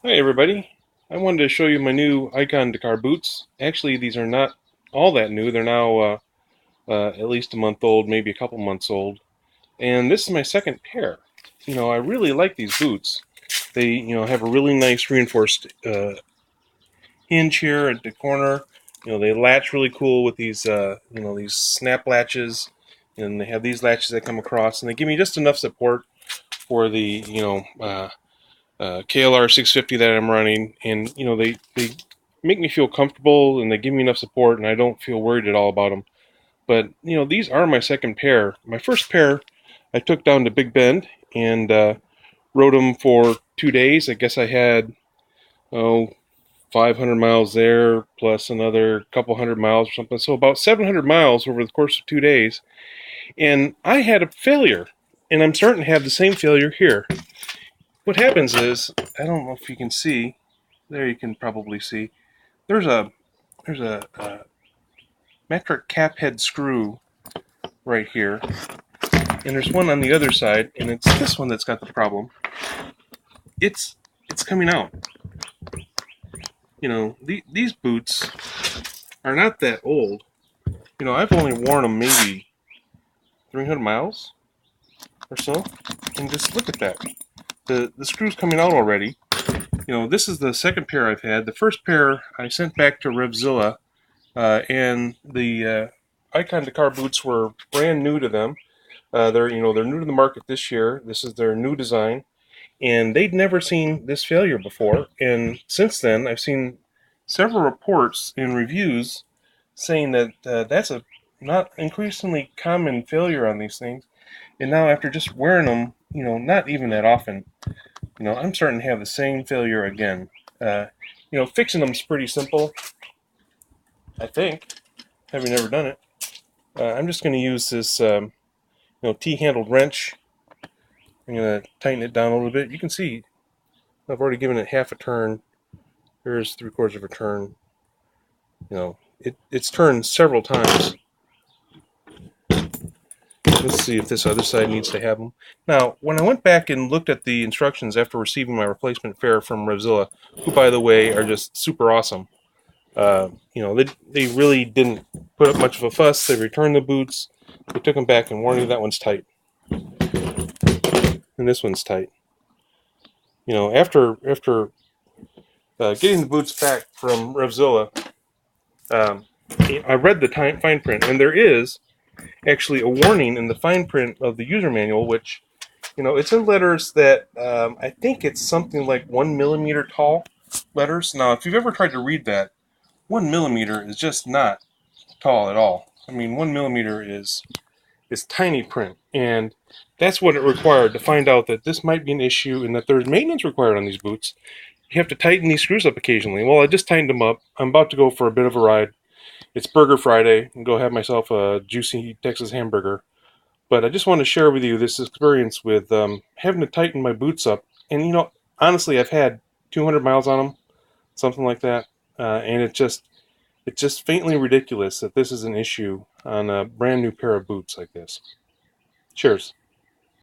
Hi everybody, I wanted to show you my new Icon DKR boots. Actually, these are not all that new. They're now at least a month old, maybe a couple months old. And this is my second pair. I really like these boots. They, have a really nice reinforced hinge here at the corner. They latch really cool with these, these snap latches. And they have these latches that come across, and they give me just enough support for the, KLR 650 that I'm running, and they make me feel comfortable and they give me enough support, and I don't feel worried at all about them. But these are my second pair. My first pair I took down to Big Bend and rode them for 2 days. I guess I had 500 miles there plus another couple hundred miles or something, so about 700 miles over the course of 2 days. And I had a failure, and I'm starting to have the same failure here. What happens is, I don't know if you can see, there you can probably see, there's a metric cap head screw right here, and there's one on the other side, and it's this one that's got the problem. It's coming out. These boots are not that old. I've only worn them maybe 300 miles or so, and just look at that. The screw's coming out already. This is the second pair I've had. The first pair I sent back to Revzilla, and the Icon DKR boots were brand new to them. They're new to the market this year. This is their new design, and they'd never seen this failure before. And since then, I've seen several reports and reviews saying that that's a not increasingly common failure on these things. And now, after just wearing them, not even that often, I'm starting to have the same failure again. Fixing them is pretty simple, I think, having never done it. I'm just going to use this, T-handled wrench. I'm going to tighten it down a little bit. You can see I've already given it half a turn. Here's 3/4 of a turn. It's turned several times. Let's see if this other side needs to have them. Now, when I went back and looked at the instructions after receiving my replacement pair from Revzilla, who, by the way, are just super awesome, they really didn't put up much of a fuss. They returned the boots. They took them back and warned me that one's tight. And this one's tight. After getting the boots back from Revzilla, I read the fine print, and there is actually a warning in the fine print of the user manual, which, it's in letters that I think it's something like 1 millimeter tall letters. Now, if you've ever tried to read that, 1 millimeter is just not tall at all. I mean, 1 millimeter is tiny print, and that's what it required to find out that this might be an issue and that there's maintenance required on these boots. You have to tighten these screws up occasionally. Well, I just tightened them up. I'm about to go for a bit of a ride. It's Burger Friday, and go have myself a juicy Texas hamburger. But I just want to share with you this experience with having to tighten my boots up. And honestly, I've had 200 miles on them, something like that, and it's just faintly ridiculous that this is an issue on a brand new pair of boots like this. Cheers.